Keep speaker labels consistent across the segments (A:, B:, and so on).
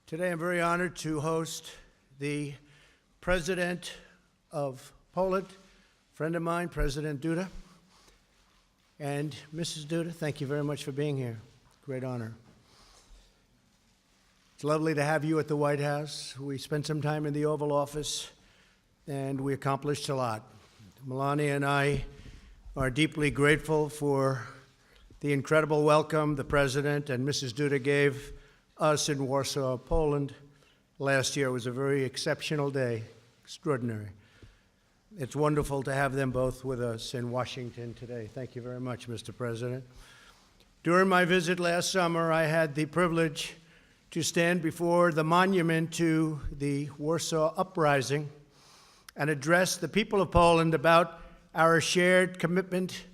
A: Today I'm very honored to host the President of Poland, a friend of mine, President Duda. And Mrs. Duda, thank you very much for being here. Great honor. It's lovely to have you at the White House. We spent some time in the Oval Office, and we accomplished a lot. Melania and I are deeply grateful for the incredible welcome the President and Mrs. Duda gave us in Warsaw, Poland. Last year was a very exceptional day, extraordinary. It's wonderful to have them both with us in Washington today. Thank you very much, Mr. President. During my visit last summer, I had the privilege to stand before the monument to the Warsaw Uprising and address the people of Poland about our shared commitment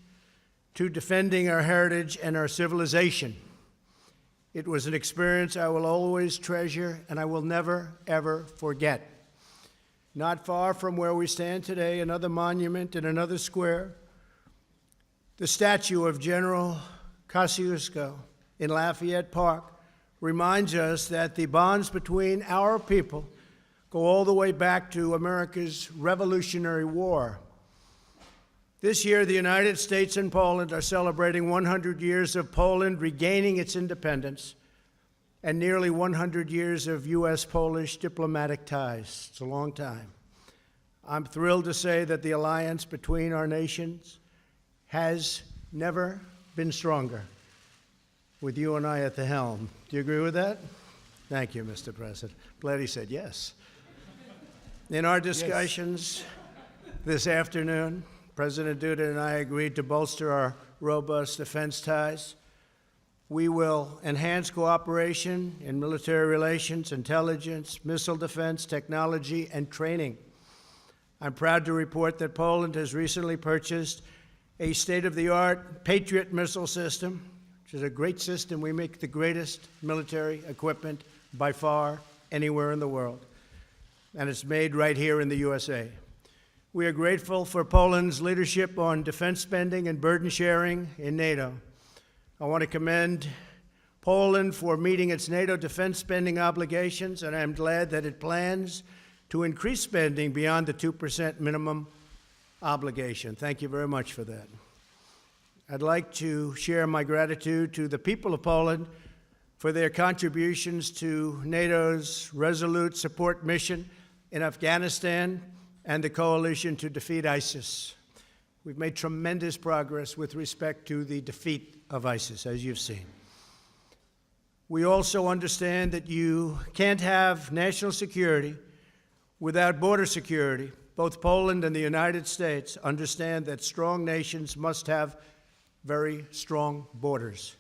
A: to defending our heritage and our civilization. It was an experience I will always treasure and I will never, ever forget. Not far from where we stand today, another monument in another square, the statue of General Kosciuszko in Lafayette Park reminds us that the bonds between our people go all the way back to America's Revolutionary War. This year, the United States and Poland are celebrating 100 years of Poland regaining its independence and nearly 100 years of U.S.-Polish diplomatic ties. It's a long time. I'm thrilled to say that the alliance between our nations has never been stronger, with you and I at the helm. Do you agree with that? Thank you, Mr. President. Glad he said yes. In our discussions this afternoon, President Duda and I agreed to bolster our robust defense ties. We will enhance cooperation in military relations, intelligence, missile defense, technology, and training. I'm proud to report that Poland has recently purchased a state-of-the-art Patriot missile system, which is a great system. We make the greatest military equipment by far anywhere in the world, and it's made right here in the USA. We are grateful for Poland's leadership on defense spending and burden sharing in NATO. I want to commend Poland for meeting its NATO defense spending obligations, and I'm glad that it plans to increase spending beyond the 2% minimum obligation. Thank you very much for that. I'd like to share my gratitude to the people of Poland for their contributions to NATO's resolute support mission in Afghanistan and the coalition to defeat ISIS. We've made tremendous progress with respect to the defeat of ISIS, as you've seen. We also understand that you can't have national security without border security. Both Poland and the United States understand that strong nations must have very strong borders.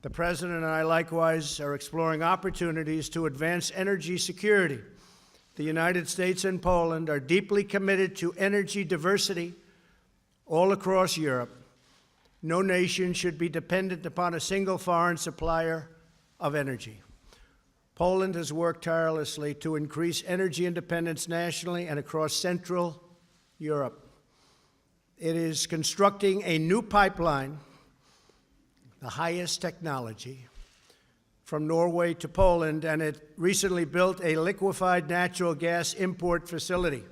A: The President and I likewise are exploring opportunities to advance energy security. The United States and Poland are deeply committed to energy diversity all across Europe. No nation should be dependent upon a single foreign supplier of energy. Poland has worked tirelessly to increase energy independence nationally and across Central Europe. It is constructing a new pipeline, the highest technology, from Norway to Poland, and it recently built a liquefied natural gas import facility.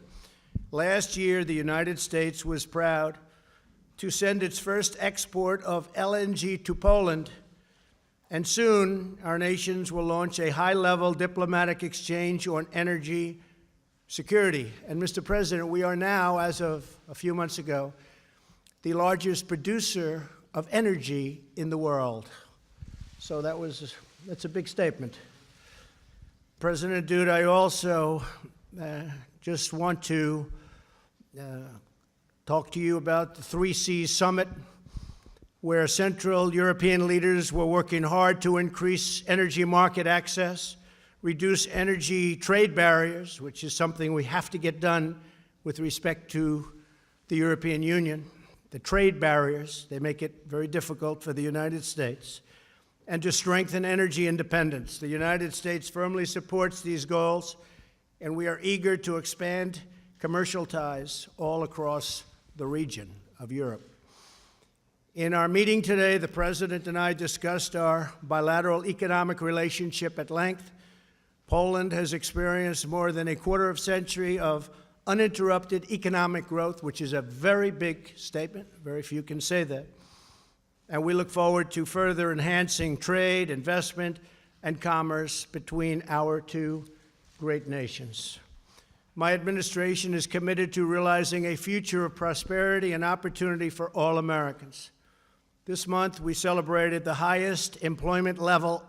A: Last year, the United States was proud to send its first export of LNG to Poland, and soon our nations will launch a high-level diplomatic exchange on energy security. And Mr. President, we are now, as of a few months ago, the largest producer of energy in the world. So that's a big statement. President Duda, I also just want to talk to you about the 3Cs Summit, where Central European leaders were working hard to increase energy market access, reduce energy trade barriers, which is something we have to get done with respect to the European Union. The trade barriers, they make it very difficult for the United States, and to strengthen energy independence. The United States firmly supports these goals, and we are eager to expand commercial ties all across the region of Europe. In our meeting today, the President and I discussed our bilateral economic relationship at length. Poland has experienced more than a quarter of a century of uninterrupted economic growth, which is a very big statement. Very few can say that. And we look forward to further enhancing trade, investment, and commerce between our two great nations. My administration is committed to realizing a future of prosperity and opportunity for all Americans. This month, we celebrated the highest employment level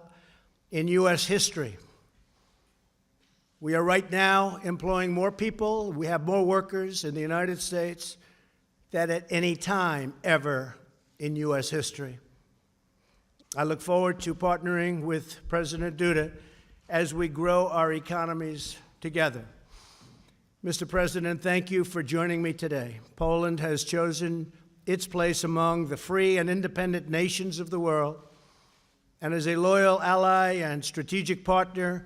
A: in U.S. history. We are right now employing more people. We have more workers in the United States than at any time ever in U.S. history. I look forward to partnering with President Duda as we grow our economies together. Mr. President, thank you for joining me today. Poland has chosen its place among the free and independent nations of the world and is a loyal ally and strategic partner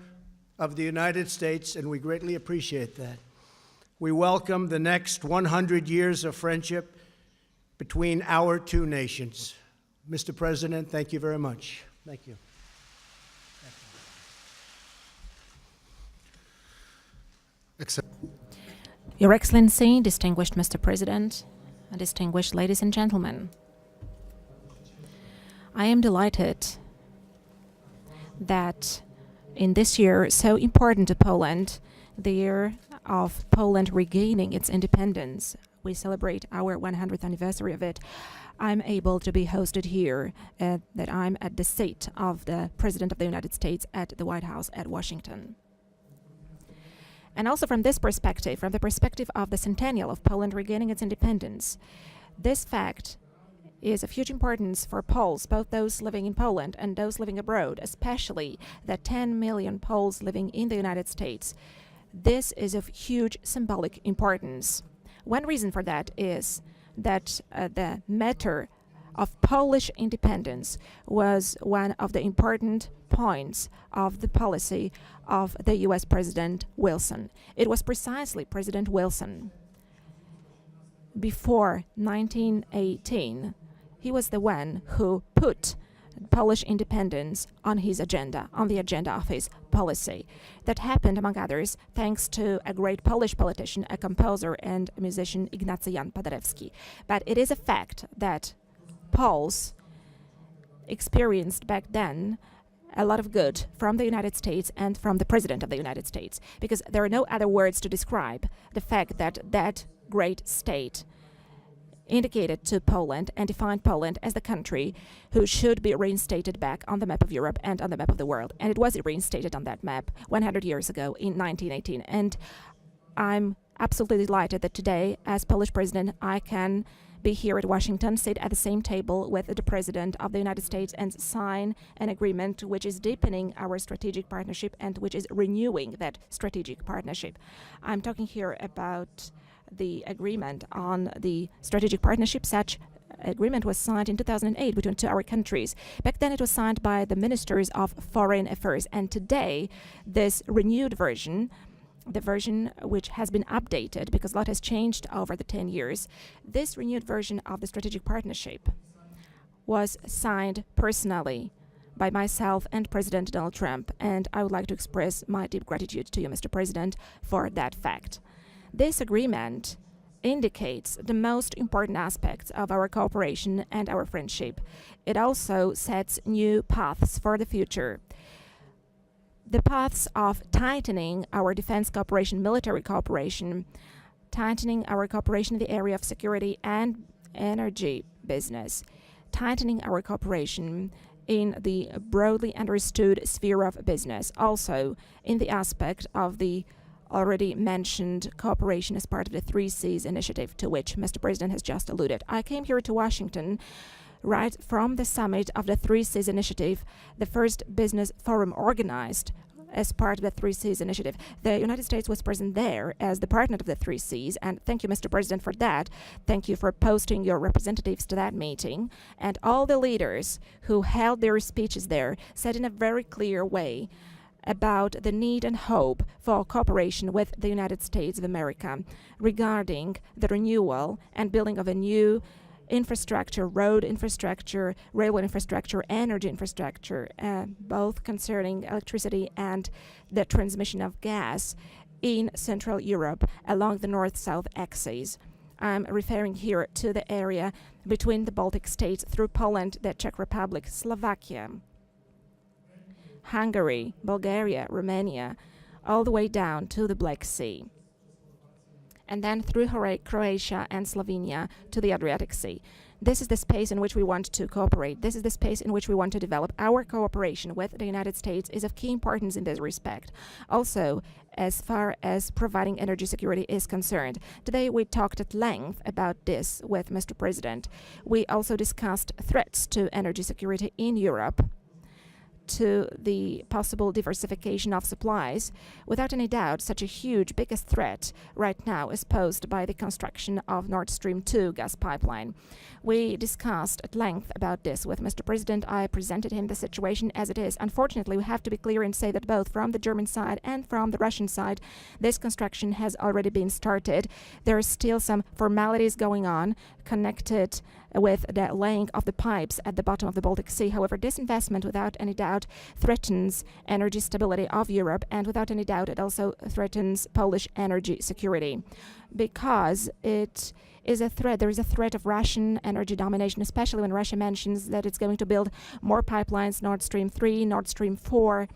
A: of the United States, and we greatly appreciate that. We welcome the next 100 years of friendship between our two nations. Mr. President, thank you very much. Thank you.
B: Your Excellency, distinguished Mr. President, and distinguished ladies and gentlemen, I am delighted that in this year so important to Poland, the year of Poland regaining its independence, we celebrate our 100th anniversary of it, I'm able to be hosted here, that I'm at the seat of the President of the United States at the White House at Washington. And also from this perspective, from the perspective of the centennial of Poland regaining its independence, this fact is of huge importance for Poles, both those living in Poland and those living abroad, especially the 10 million Poles living in the United States. This is of huge symbolic importance. One reason for that is that the matter of Polish independence was one of the important points of the policy of the U.S. President Wilson. It was precisely President Wilson, before 1918, he was the one who put Polish independence on his agenda, on the agenda of his policy. That happened, among others, thanks to a great Polish politician, a composer and a musician, Ignacy Jan Paderewski. But it is a fact that Poles experienced back then a lot of good from the United States and from the President of the United States, because there are no other words to describe the fact that that great state indicated to Poland and defined Poland as the country who should be reinstated back on the map of Europe and on the map of the world. And it was reinstated on that map 100 years ago in 1918. And I'm absolutely delighted that today, as Polish president, I can be here at Washington, sit at the same table with the President of the United States and sign an agreement which is deepening our strategic partnership and which is renewing that strategic partnership. I'm talking here about the agreement on the strategic partnership. Such agreement was signed in 2008 between our countries. Back then it was signed by the ministers of foreign affairs, and today this renewed version, the version which has been updated because a lot has changed over the 10 years, this renewed version of the strategic partnership was signed personally by myself and President Donald Trump, and I would like to express my deep gratitude to you, Mr. President, for that fact. This agreement indicates the most important aspects of our cooperation and our friendship. It also sets new paths for the future. The paths of tightening our defense cooperation, military cooperation, tightening our cooperation in the area of security and energy business, tightening our cooperation in the broadly understood sphere of business, also in the aspect of the already mentioned cooperation as part of the 3 Cs initiative, to which Mr. President has just alluded. I came here to Washington right from the summit of the 3 Cs initiative, the first business forum organized as part of the 3 Cs initiative. The United States was present there as the partner of the 3 Cs, and thank you, Mr. President, for that. Thank you for posting your representatives to that meeting. And all the leaders who held their speeches there said in a very clear way about the need and hope for cooperation with the United States of America regarding the renewal and building of a new infrastructure, road infrastructure, railway infrastructure, energy infrastructure, both concerning electricity and the transmission of gas in Central Europe along the north-south axis. I'm referring here to the area between the Baltic states through Poland, the Czech Republic, Slovakia, Hungary, Bulgaria, Romania, all the way down to the Black Sea, and then through Croatia and Slovenia to the Adriatic Sea. This is the space in which we want to cooperate. This is the space in which we want to develop. Our cooperation with the United States is of key importance in this respect. Also, as far as providing energy security is concerned. Today we talked at length about this with Mr. President. We also discussed threats to energy security in Europe, to the possible diversification of supplies. Without any doubt, such a huge, biggest threat right now is posed by the construction of Nord Stream 2 gas pipeline. We discussed at length about this with Mr. President. I presented him the situation as it is. Unfortunately, we have to be clear and say that both from the German side and from the Russian side, this construction has already been started. There are still some formalities going on connected with the laying of the pipes at the bottom of the Baltic Sea. However, this investment, without any doubt, threatens energy stability of Europe, and without any doubt, it also threatens Polish energy security, because it is a threat. There is a threat of Russian energy domination, especially when Russia mentions that it's going to build more pipelines, Nord Stream 3, Nord Stream 4.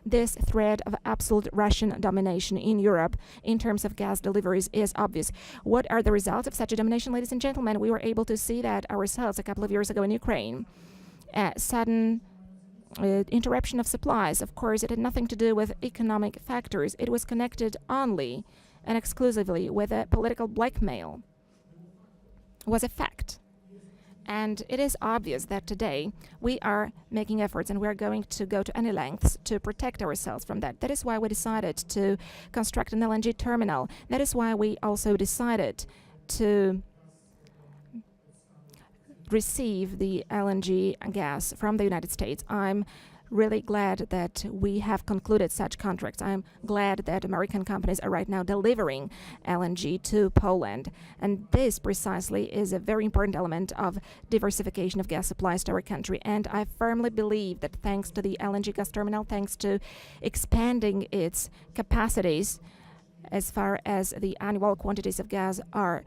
B: This threat of absolute Russian domination in Europe in terms of gas deliveries is obvious. What are the results of such a domination, ladies and gentlemen? We were able to see that ourselves a couple of years ago in Ukraine. Sudden interruption of supplies. Of course, it had nothing to do with economic factors. It was connected only and exclusively with a political blackmail. It was a fact. And it is obvious that today we are making efforts and we are going to go to any lengths to protect ourselves from that. That is why we decided to construct an LNG terminal. That is why we also decided to receive the LNG gas from the United States. I'm really glad that we have concluded such contracts. I'm glad that American companies are right now delivering LNG to Poland. And this precisely is a very important element of diversification of gas supplies to our country. And I firmly believe that thanks to the LNG gas terminal, thanks to expanding its capacities as far as the annual quantities of gas are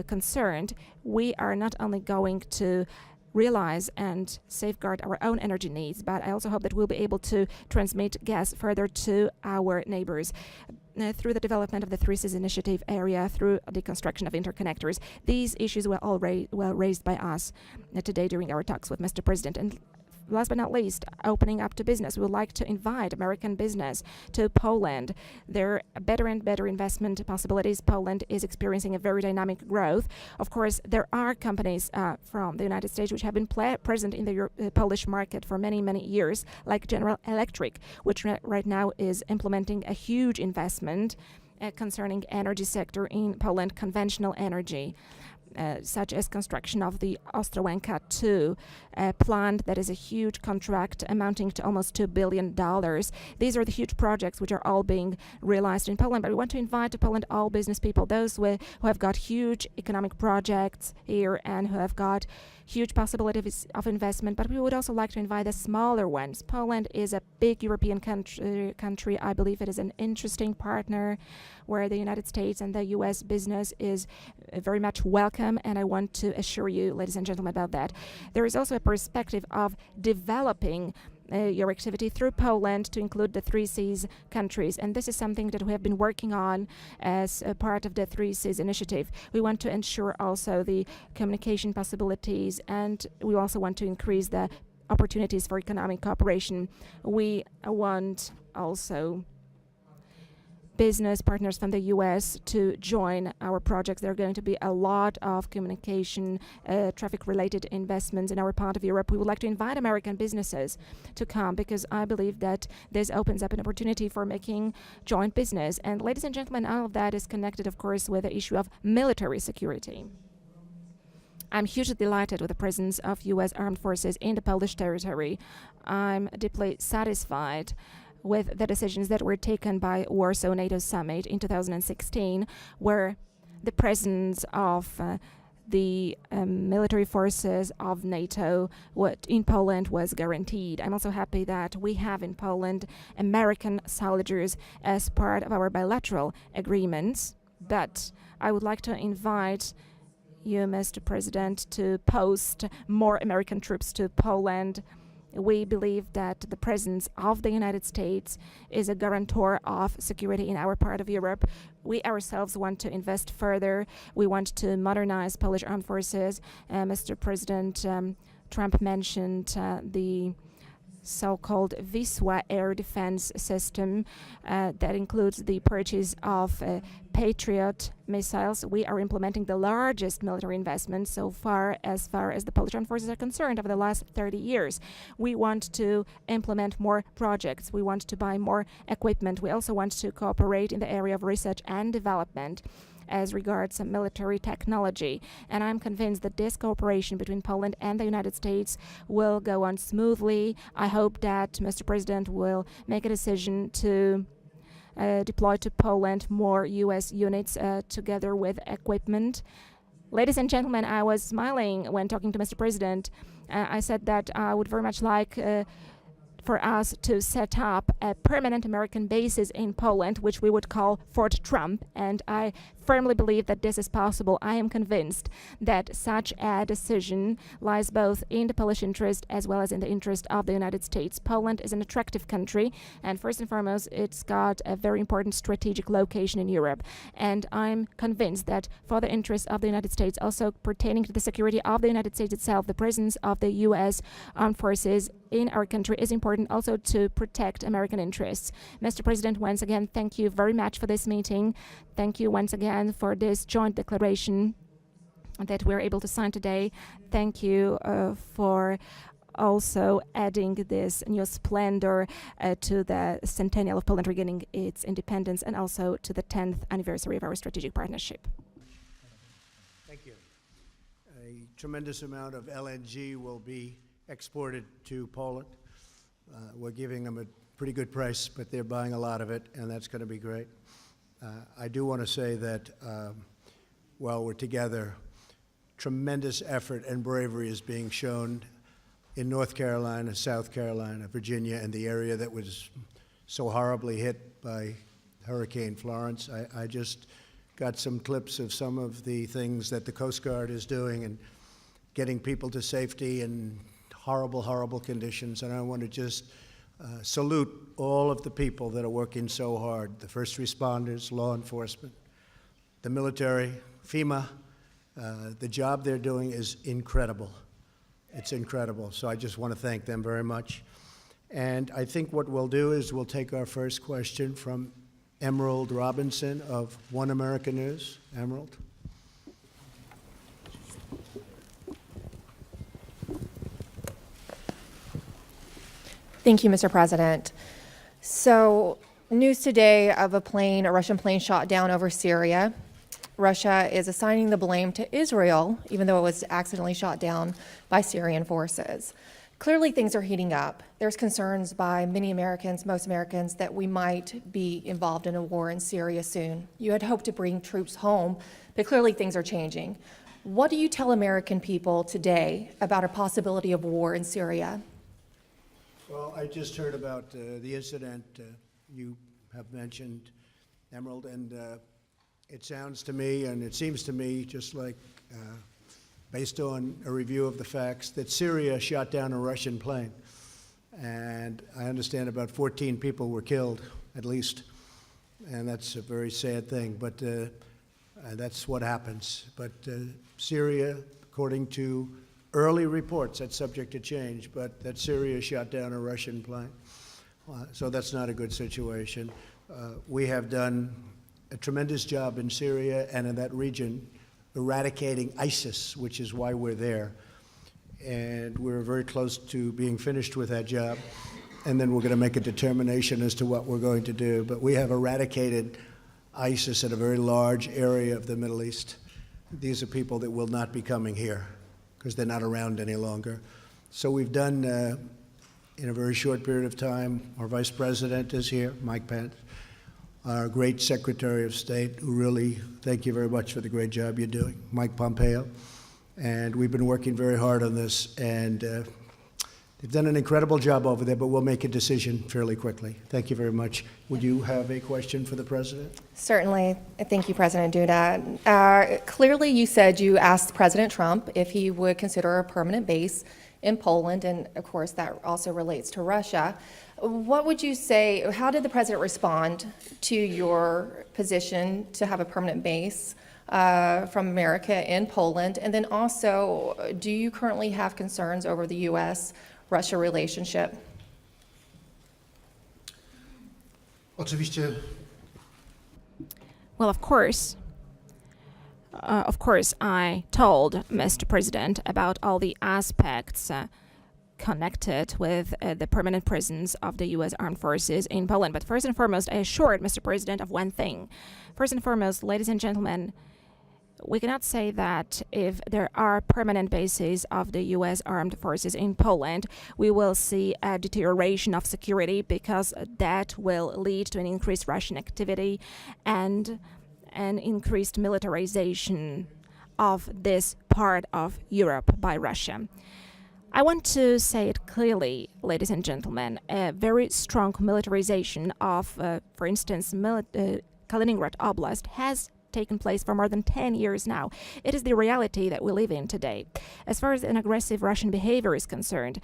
B: concerned, we are not only going to realize and safeguard our own energy needs, but I also hope that we'll be able to transmit gas further to our neighbors through the development of the Three Seas Initiative area, through the construction of interconnectors. These issues were all well raised by us today during our talks with Mr. President. And last but not least, opening up to business. We would like to invite American business to Poland. There are better and better investment possibilities. Poland is experiencing a very dynamic growth. Of course, there are companies from the United States which have been present in the Polish market for many, many years, like General Electric, which right now is implementing a huge investment concerning energy sector in Poland, conventional energy. Such as construction of the Ostrołęka 2 plant. That is a huge contract amounting to almost $2 billion. These are the huge projects which are all being realized in Poland. But we want to invite to Poland all business people, those who have got huge economic projects here and who have got huge possibilities of investment. But we would also like to invite the smaller ones. Poland is a big European country. I believe it is an interesting partner where the United States and the U.S. business is very much welcome, and I want to assure you, ladies and gentlemen, about that. There is also a perspective of developing your activity through Poland to include the Three Seas countries, and this is something that we have been working on as a part of the Three Seas Initiative. We want to ensure also the communication possibilities, and we also want to increase the opportunities for economic cooperation. We want also business partners from the U.S. to join our projects. There are going to be a lot of communication, traffic-related investments in our part of Europe. We would like to invite American businesses to come because I believe that this opens up an opportunity for making joint business. And ladies and gentlemen, all of that is connected, of course, with the issue of military security. I'm hugely delighted with the presence of U.S. armed forces in the Polish territory. I'm deeply satisfied with the decisions that were taken by Warsaw NATO Summit in 2016, where the presence of the military forces of NATO in Poland was guaranteed. I'm also happy that we have in Poland American soldiers as part of our bilateral agreements. But I would like to invite you, Mr. President, to post more American troops to Poland. We believe that the presence of the United States is a guarantor of security in our part of Europe. We ourselves want to invest further. We want to modernize Polish armed forces. Mr. President, Trump mentioned the so-called Wisła air defense system that includes the purchase of Patriot missiles. We are implementing the largest military investment so far as the Polish armed forces are concerned over the last 30 years. We want to implement more projects. We want to buy more equipment. We also want to cooperate in the area of research and development as regards military technology. And I'm convinced that this cooperation between Poland and the United States will go on smoothly. I hope that Mr. President will make a decision to deploy to Poland more U.S. units together with equipment. Ladies and gentlemen, I was smiling when talking to Mr. President. I said that I would very much like for us to set up a permanent American bases in Poland, which we would call Fort Trump, and I firmly believe that this is possible. I am convinced that such a decision lies both in the Polish interest as well as in the interest of the United States. Poland is an attractive country, and first and foremost, it's got a very important strategic location in Europe, and I'm convinced that for the interest of the United States, also pertaining to the security of the United States itself, the presence of the U.S. armed forces in our country is important also to protect American interests. Mr. President, once again, thank you very much for this meeting. Thank you once again for this joint declaration that we're able to sign today. Thank you for also adding this new splendor to the centennial of Poland regaining its independence and also to the 10th anniversary of our strategic partnership.
A: Thank you. A tremendous amount of LNG will be exported to Poland. We're giving them a pretty good price, but they're buying a lot of it, and that's going to be great. I do want to say that while we're together, tremendous effort and bravery is being shown in North Carolina, South Carolina, Virginia, and the area that was so horribly hit by Hurricane Florence. I just got some clips of some of the things that the Coast Guard is doing and getting people to safety in horrible, horrible conditions. And I want to just salute all of the people that are working so hard, the first responders, law enforcement, the military, FEMA. The job they're doing is incredible. It's incredible. So I just want to thank them very much. And I think what we'll do is we'll take our first question from Emerald Robinson of One America News. Emerald.
C: Thank you, Mr. President. So, news today of a Russian plane shot down over Syria. Russia is assigning the blame to Israel, even though it was accidentally shot down by Syrian forces. Clearly, things are heating up. There's concerns by many Americans, most Americans, that we might be involved in a war in Syria soon. You had hoped to bring troops home, but clearly things are changing. What do you tell American people today about a possibility of war in Syria?
A: Well, I just heard about the incident you have mentioned, Emerald, and it sounds to me, and it seems to me, just like based on a review of the facts, that Syria shot down a Russian plane. And I understand about 14 people were killed, at least, and that's a very sad thing, but that's what happens. But Syria, according to early reports, that's subject to change, but that Syria shot down a Russian plane. So that's not a good situation. We have done a tremendous job in Syria and in that region eradicating ISIS, which is why we're there. And we're very close to being finished with that job. And then we're going to make a determination as to what we're going to do. But we have eradicated ISIS in a very large area of the Middle East. These are people that will not be coming here because they're not around any longer. So we've done, in a very short period of time, our Vice President is here, Mike Pence, our great Secretary of State, who really, thank you very much for the great job you're doing, Mike Pompeo. And we've been working very hard on this, and they've done an incredible job over there, but we'll make a decision fairly quickly. Thank you very much. Would you have a question for the President?
C: Certainly. Thank you, President Duda. Clearly, you said you asked President Trump if he would consider a permanent base in Poland, and of course, that also relates to Russia. What would you say, how did the President respond to your position to have a permanent base from America in Poland? And then also, do you currently have concerns over the U.S.-Russia relationship?
D: Oczywiście.
B: Well, of course, I told Mr. President about all the aspects connected with the permanent presence of the U.S. Armed Forces in Poland. But first and foremost, I assured Mr. President of one thing. First and foremost, ladies and gentlemen, we cannot say that if there are permanent bases of the U.S. Armed Forces in Poland, we will see a deterioration of security, because that will lead to an increased Russian activity and an increased militarization of this part of Europe by Russia. I want to say it clearly, ladies and gentlemen, a very strong militarization of, for instance, Kaliningrad Oblast has taken place for more than 10 years now. It is the reality that we live in today. As far as an aggressive Russian behavior is concerned,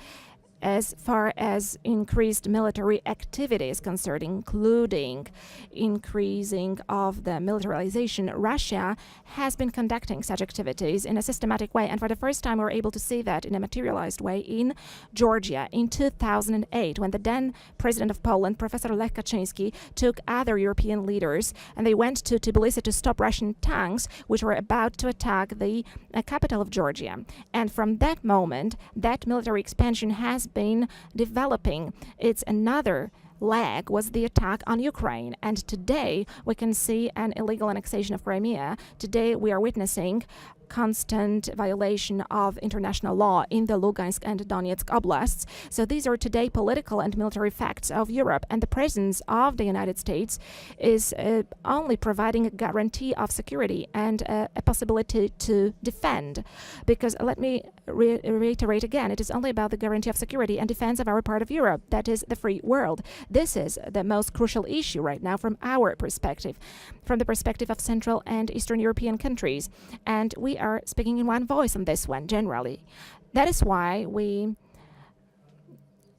B: as far as increased military activity is concerned, including increasing of the militarization, Russia has been conducting such activities in a systematic way. And for the first time, we're able to see that in a materialized way in Georgia in 2008, when the then president of Poland, Professor Lech Kaczynski, took other European leaders, and they went to Tbilisi to stop Russian tanks which were about to attack the capital of Georgia. And from that moment, that military expansion has been developing. It's another leg was the attack on Ukraine, and today we can see an illegal annexation of Crimea. Today we are witnessing constant violation of international law in the Lugansk and Donetsk oblasts. So these are today political and military facts of Europe, and the presence of the United States is only providing a guarantee of security and a possibility to defend. Because let me reiterate again, it is only about the guarantee of security and defense of our part of Europe, that is the free world. This is the most crucial issue right now from our perspective, from the perspective of Central and Eastern European countries. And we are speaking in one voice on this one, generally. That is why we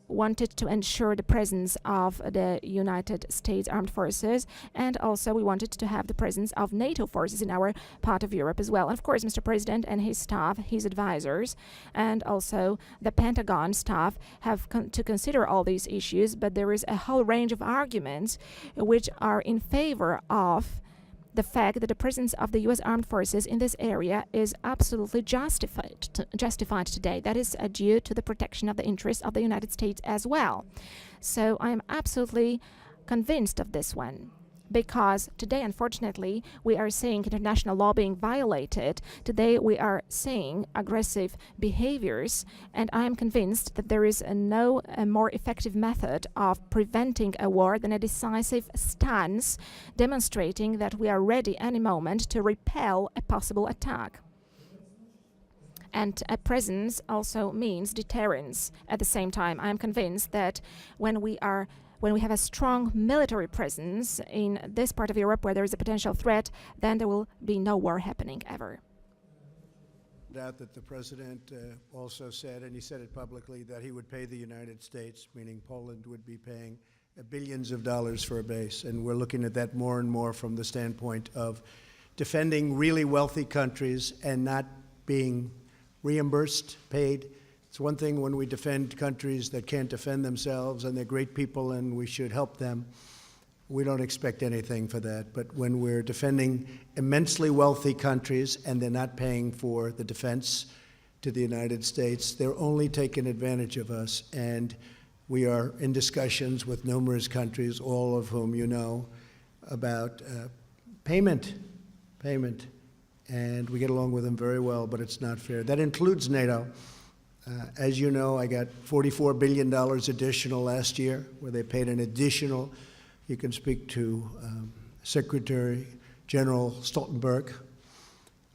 B: wanted to ensure the presence of the United States Armed Forces, and also we wanted to have the presence of NATO forces in our part of Europe as well. And of course, Mr. President and his staff, his advisors, and also the Pentagon staff have to consider all these issues, but there is a whole range of arguments which are in favor of the fact that the presence of the U.S. Armed Forces in this area is absolutely justified today. That is due to the protection of the interests of the United States as well. So I am absolutely convinced of this one, because today, unfortunately, we are seeing international law being violated. Today, we are seeing aggressive behaviors, and I am convinced that there is no more effective method of preventing a war than a decisive stance, demonstrating that we are ready any moment to repel a possible attack. And a presence also means deterrence. At the same time, I am convinced that when we have a strong military presence in this part of Europe where there is a potential threat, then there will be no war happening ever.
A: Doubt that the President also said, and he said it publicly, that he would pay the United States, meaning Poland would be paying billions of dollars for a base. And we're looking at that more and more from the standpoint of defending really wealthy countries and not being reimbursed, paid. It's one thing when we defend countries that can't defend themselves, and they're great people and we should help them. We don't expect anything for that. But when we're defending immensely wealthy countries and they're not paying for the defense to the United States, they're only taking advantage of us. And we are in discussions with numerous countries, all of whom you know, about payment. And we get along with them very well, but it's not fair. That includes NATO. As you know, I got $44 billion additional last year, where they paid an additional. You can speak to Secretary General Stoltenberg,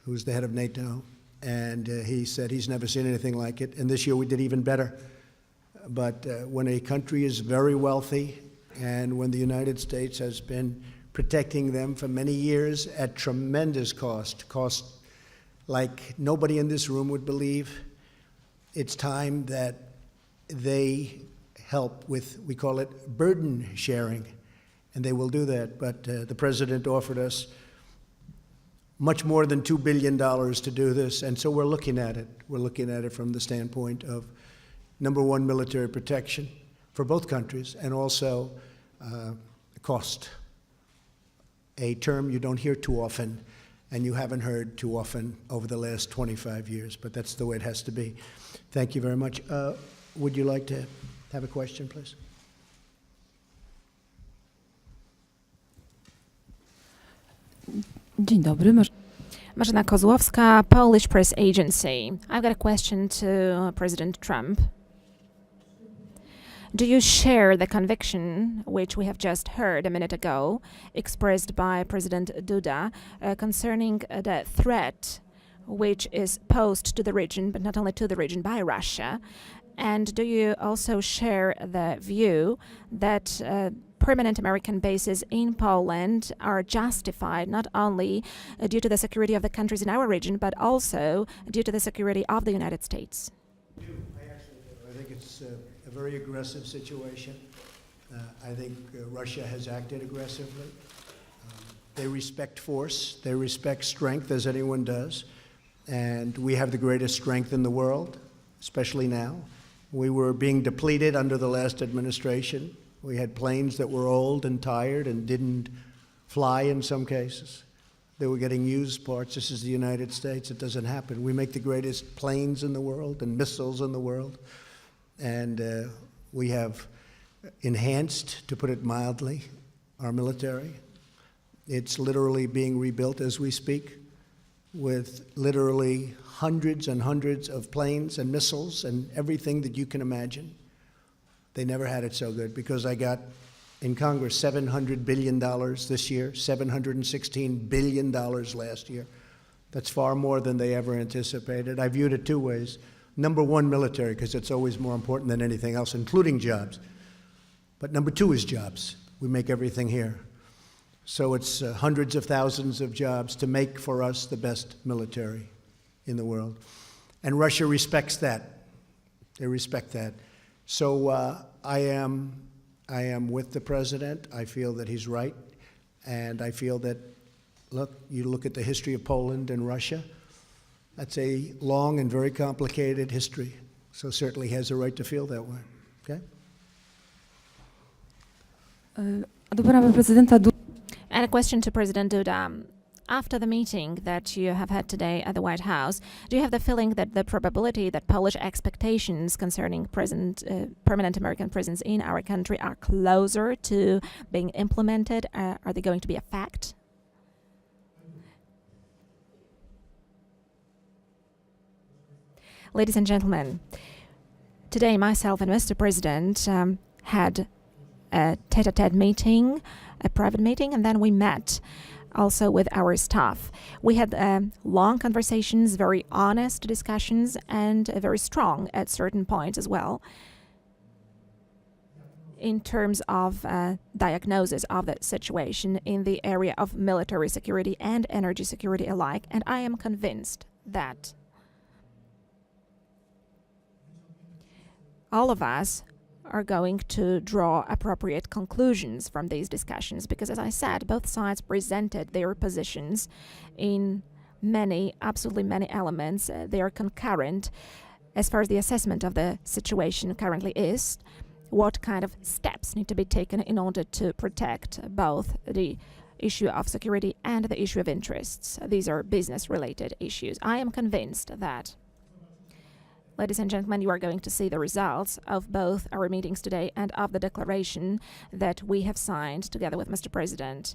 A: who's the head of NATO, and he said he's never seen anything like it. And this year we did even better. But when a country is very wealthy, and when the United States has been protecting them for many years at tremendous cost like nobody in this room would believe, it's time that they help with, we call it burden sharing, and they will do that. But the president offered us much more than $2 billion to do this, and so we're looking at it. We're looking at it from the standpoint of, number one, military protection for both countries, and also cost, a term you don't hear too often, and you haven't heard too often over the last 25 years, but that's the way it has to be. Thank you very much. Would you like to have a question, please?
E: Dzień dobry.
B: Marzena Kozłowska, Polish Press Agency. I've got a question to President Trump. Do you share the conviction, which we have just heard a minute ago, expressed by President Duda concerning the threat which is posed to the region, but not only to the region, by Russia? And do you also share the view that permanent American bases in Poland are justified not only due to the security of the countries in our region, but also due to the security of the United States?
A: I think it's a very aggressive situation. I think Russia has acted aggressively. They respect force, they respect strength, as anyone does, and we have the greatest strength in the world, especially now. We were being depleted under the last administration. We had planes that were old and tired and didn't fly in some cases. They were getting used parts. This is the United States. It doesn't happen. We make the greatest planes in the world and missiles in the world. And we have enhanced, to put it mildly, our military. It's literally being rebuilt as we speak, with literally hundreds and hundreds of planes and missiles and everything that you can imagine. They never had it so good, because I got in Congress $700 billion this year, $716 billion last year. That's far more than they ever anticipated. I viewed it two ways. Number one, military, because it's always more important than anything else, including jobs. But number two is jobs. We make everything here. So it's hundreds of thousands of jobs to make for us the best military in the world. And Russia respects that. They respect that. So I am with the president. I feel that he's right. And I feel that, look, you look at the history of Poland and Russia, that's a long and very complicated history. So certainly he has a right to feel that way. Okay?
E: Do pana prezydenta
B: And a question to President Duda. After the meeting that you have had today at the White House, do you have the feeling that the probability that Polish expectations concerning permanent American presence in our country are closer to being implemented? Are they going to be a fact? Ladies and gentlemen, today myself and Mr. President had a tete-a-tete meeting, a private meeting, and then we met also with our staff. We had long conversations, very honest discussions, and very strong at certain points as well in terms of diagnosis of the situation in the area of military security and energy security alike. And I am convinced that all of us are going to draw appropriate conclusions from these discussions, because, as I said, both sides presented their positions in absolutely many elements. They are concurrent as far as the assessment of the situation currently is, what kind of steps need to be taken in order to protect both the issue of security and the issue of interests. These are business-related issues. I am convinced that, ladies and gentlemen, you are going to see the results of both our meetings today and of the declaration that we have signed together with Mr. President.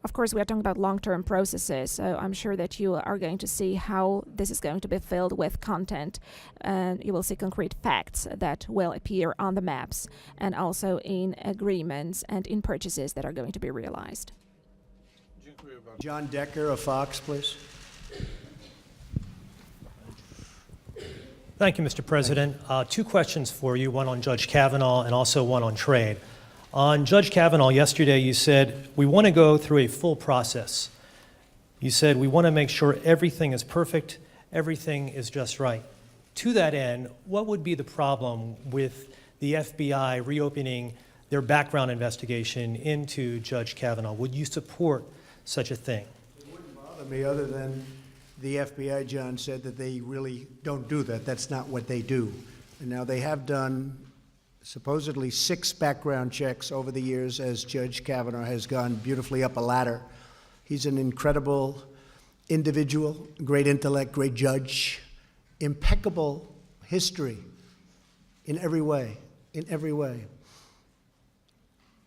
B: Of course, we are talking about long-term processes, so I'm sure that you are going to see how this is going to be filled with content. You will see concrete facts that will appear on the maps and also in agreements and in purchases that are going to be realized.
A: John Decker of Fox, please.
F: Thank you, Mr. President. Two questions for you, one on Judge Kavanaugh and also one on trade. On Judge Kavanaugh, yesterday you said, we want to go through a full process. You said, we want to make sure everything is perfect, everything is just right. To that end, what would be the problem with the FBI reopening their background investigation into Judge Kavanaugh? Would you support such a thing?
A: It wouldn't bother me, other than the FBI, John, said that they really don't do that. That's not what they do. And now they have done supposedly 6 background checks over the years as Judge Kavanaugh has gone beautifully up a ladder. He's an incredible individual, great intellect, great judge, impeccable history in every way, in every way.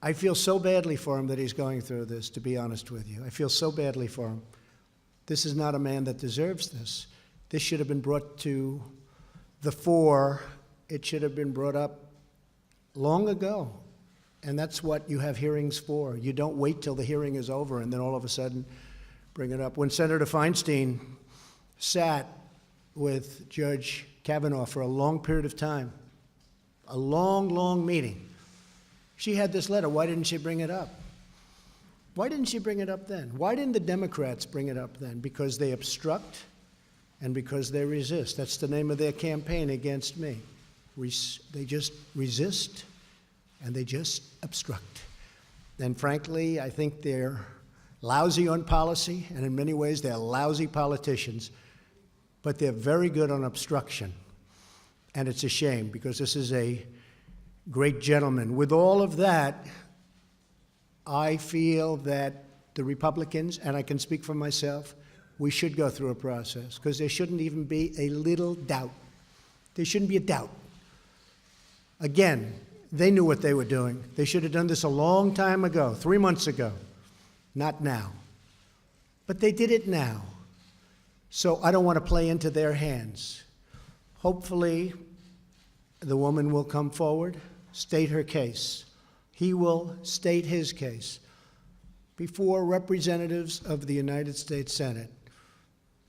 A: I feel so badly for him that he's going through this, to be honest with you. I feel so badly for him. This is not a man that deserves this. This should have been brought to the fore. It should have been brought up long ago. And that's what you have hearings for. You don't wait till the hearing is over and then all of a sudden bring it up. When Senator Feinstein sat with Judge Kavanaugh for a long period of time, a long, long meeting, she had this letter. Why didn't she bring it up? Why didn't she bring it up then? Why didn't the Democrats bring it up then? Because they obstruct and because they resist. That's the name of their campaign against me. They just resist and they just obstruct. And frankly, I think they're lousy on policy, and in many ways they're lousy politicians, but they're very good on obstruction. And it's a shame, because this is a great gentleman. With all of that, I feel that the Republicans, and I can speak for myself, we should go through a process, because there shouldn't even be a little doubt. There shouldn't be a doubt. Again, they knew what they were doing. They should have done this a long time ago, 3 months ago, not now. But they did it now. So I don't want to play into their hands. Hopefully, the woman will come forward, state her case. He will state his case before representatives of the United States Senate,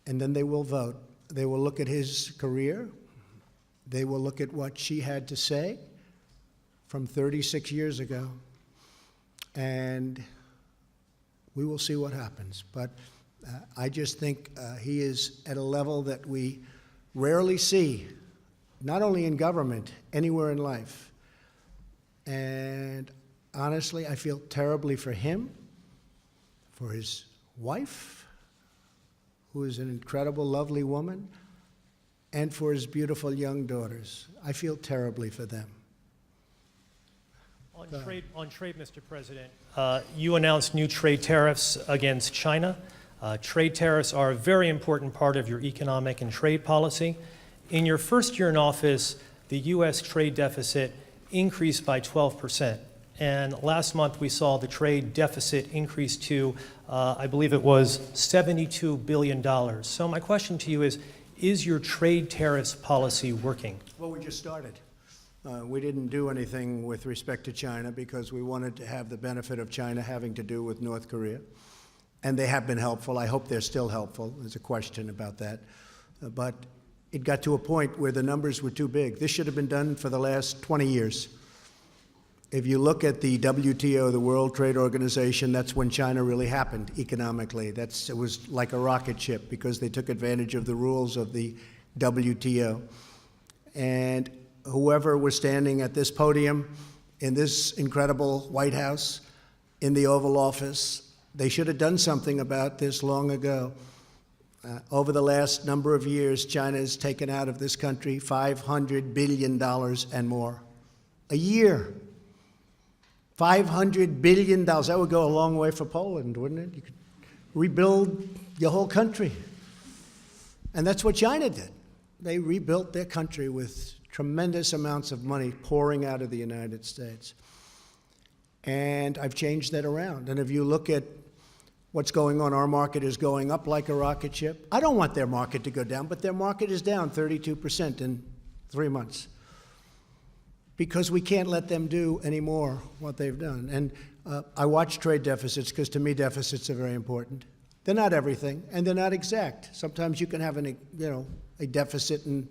A: and then they will vote. They will look at his career. They will look at what she had to say from 36 years ago, and we will see what happens. But I just think he is at a level that we rarely see, not only in government, anywhere in life. And honestly, I feel terribly for him, for his wife, who is an incredible, lovely woman, and for his beautiful young daughters. I feel terribly for them.
F: On trade, Mr. President, you announced new trade tariffs against China. Trade tariffs are a very important part of your economic and trade policy. In your first year in office, the U.S. trade deficit increased by 12%. And last month we saw the trade deficit increase to, I believe it was $72 billion. So my question to you is your trade tariffs policy working?
A: Well, we just started. We didn't do anything with respect to China because we wanted to have the benefit of China having to do with North Korea. And they have been helpful. I hope they're still helpful. There's a question about that. But it got to a point where the numbers were too big. This should have been done for the last 20 years. If you look at the WTO, the World Trade Organization, that's when China really happened economically. It was like a rocket ship because they took advantage of the rules of the WTO. And whoever was standing at this podium in this incredible White House, in the Oval Office, they should have done something about this long ago. Over the last number of years, China has taken out of this country $500 billion and more. A year. $500 billion. That would go a long way for Poland, wouldn't it? You could rebuild your whole country. And that's what China did. They rebuilt their country with tremendous amounts of money pouring out of the United States. And I've changed that around. And if you look at what's going on, our market is going up like a rocket ship. I don't want their market to go down, but their market is down 32% in 3 months. Because we can't let them do anymore what they've done. And I watch trade deficits because to me deficits are very important. They're not everything, and they're not exact. Sometimes you can have a deficit and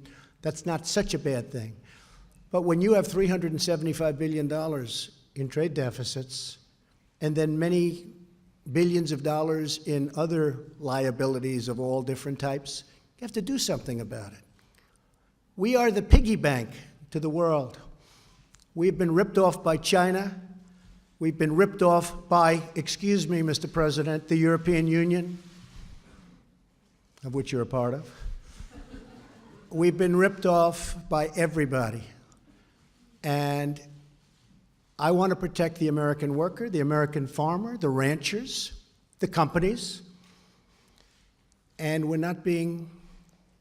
A: That's not such a bad thing. But when you have $375 billion in trade deficits, and then many billions of dollars in other liabilities of all different types, you have to do something about it. We are the piggy bank to the world. We've been ripped off by China. We've been ripped off by, excuse me, Mr. President, the European Union, of which you're a part of. We've been ripped off by everybody. And I want to protect the American worker, the American farmer, the ranchers, the companies. And we're not being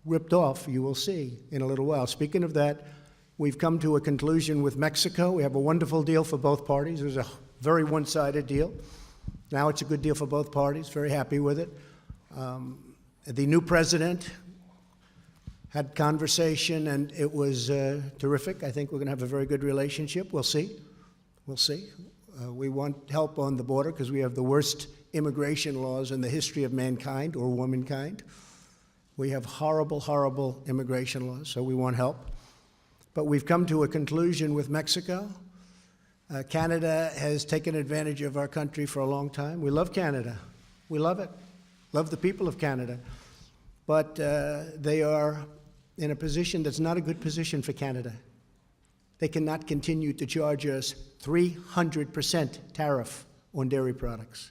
A: ripped off, you will see in a little while. Speaking of that, we've come to a conclusion with Mexico. We have a wonderful deal for both parties. It was a very one-sided deal. Now it's a good deal for both parties, very happy with it. The new president had conversation, and it was terrific. I think we're going to have a very good relationship. We'll see. We'll see. We want help on the border because we have the worst immigration laws in the history of mankind or womankind. We have horrible, horrible immigration laws, so we want help. But we've come to a conclusion with Mexico. Canada has taken advantage of our country for a long time. We love Canada. We love it. Love the people of Canada. But they are in a position that's not a good position for Canada. They cannot continue to charge us 300% tariff on dairy products.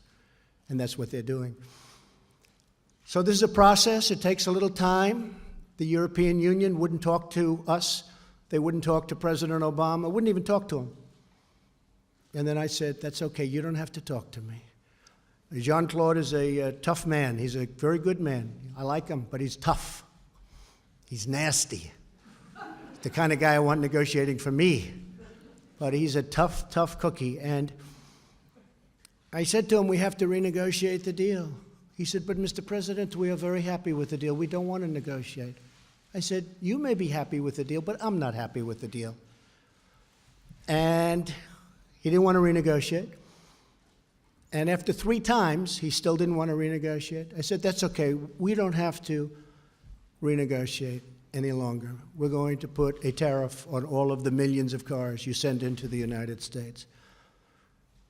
A: And that's what they're doing. So this is a process. It takes a little time. The European Union wouldn't talk to us. They wouldn't talk to President Obama, wouldn't even talk to him. And then I said, that's okay, you don't have to talk to me. Jean-Claude is a tough man. He's a very good man. I like him, but he's tough. He's nasty. The kind of guy I want negotiating for me. But he's a tough, tough cookie. And I said to him, we have to renegotiate the deal. He said, but Mr. President, we are very happy with the deal. We don't want to negotiate. I said, you may be happy with the deal, but I'm not happy with the deal. And he didn't want to renegotiate. And after 3 times, he still didn't want to renegotiate. I said, that's okay. We don't have to renegotiate any longer. We're going to put a tariff on all of the millions of cars you send into the United States.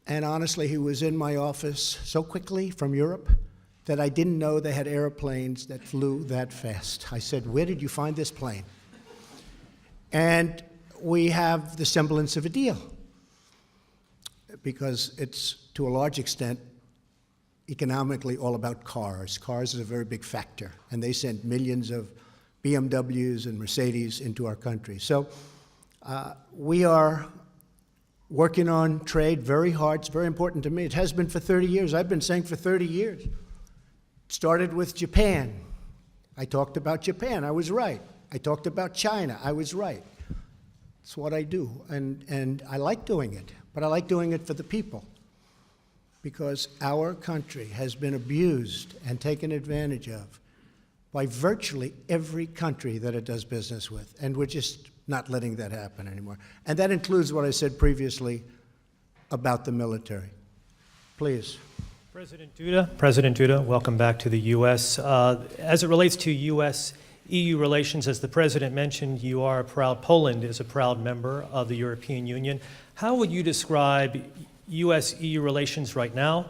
A: And honestly, he was in my office so quickly from Europe that I didn't know they had airplanes that flew that fast. I said, where did you find this plane? And we have the semblance of a deal, because it's, to a large extent, economically all about cars. Cars is a very big factor, and they send millions of BMWs and Mercedes into our country. So we are working on trade very hard. It's very important to me. It has been for 30 years. I've been saying for 30 years. It started with Japan. I talked about Japan. I was right. I talked about China. I was right. It's what I do, and I like doing it, but I like doing it for the people, because our country has been abused and taken advantage of by virtually every country that it does business with, and we're just not letting that happen anymore. And that includes what I said previously about the military. Please.
F: President Duda, welcome back to the U.S. As it relates to U.S.-EU relations, as the President mentioned, Poland is a proud member of the European Union. How would you describe U.S.-EU relations right now?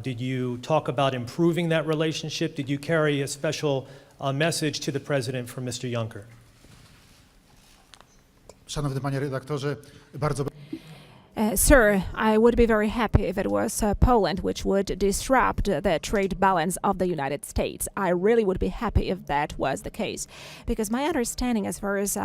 F: Did you talk about improving that relationship? Did you carry a special message to the President from Mr. Juncker?
D: Szanowny panie redaktorze, bardzo
B: Sir, I would be very happy if it was Poland which would disrupt the trade balance of the United States. I really would be happy if that was the case, because my understanding as far as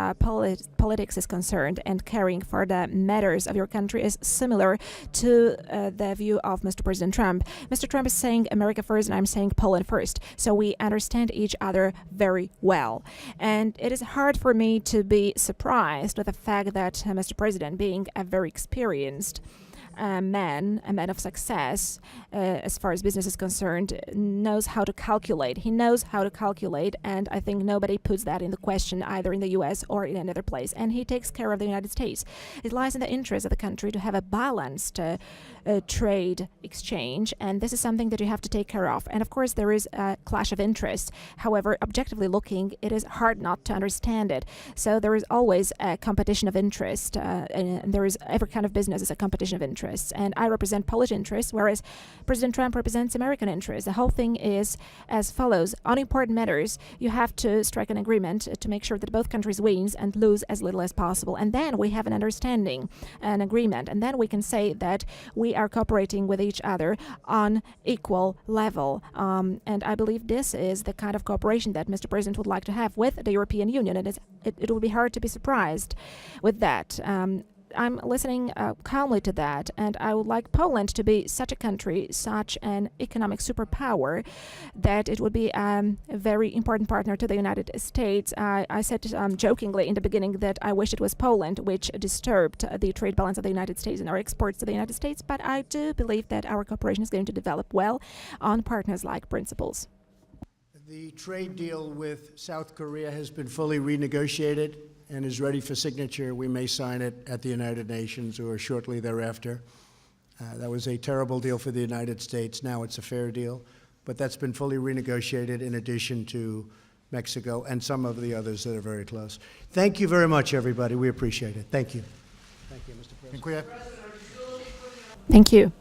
B: politics is concerned and caring for the matters of your country is similar to the view of Mr. President Trump. Mr. Trump is saying America first, and I'm saying Poland first. So we understand each other very well. And it is hard for me to be surprised with the fact that Mr. President, being a very experienced a man of success, as far as business is concerned, knows how to calculate. He knows how to calculate, and I think nobody puts that in the question either in the U.S. or in another place. And he takes care of the United States. It lies in the interest of the country to have a balanced trade exchange, and this is something that you have to take care of. And of course, there is a clash of interests. However, objectively looking, it is hard not to understand it. So there is always a competition of interest, and there is every kind of business is a competition of interests. And I represent Polish interests, whereas President Trump represents American interests. The whole thing is as follows: on important matters, you have to strike an agreement to make sure that both countries wins and lose as little as possible. And then we have an understanding, an agreement, and then we can say that we are cooperating with each other on equal level. And I believe this is the kind of cooperation that Mr. President would like to have with the European Union, and it would be hard to be surprised with that. I'm listening calmly to that, and I would like Poland to be such a country, such an economic superpower, that it would be a very important partner to the United States. I said jokingly in the beginning that I wish it was Poland which disturbed the trade balance of the United States and our exports to the United States, but I do believe that our cooperation is going to develop well on partners-like principles.
A: The trade deal with South Korea has been fully renegotiated and is ready for signature. We may sign it at the United Nations or shortly thereafter. That was a terrible deal for the United States. Now it's a fair deal, but that's been fully renegotiated in addition to Mexico and some of the others that are very close. Thank you very much, everybody. We appreciate it. Thank you. Thank you, Mr. President.
D: Dziękuję.
B: Thank you.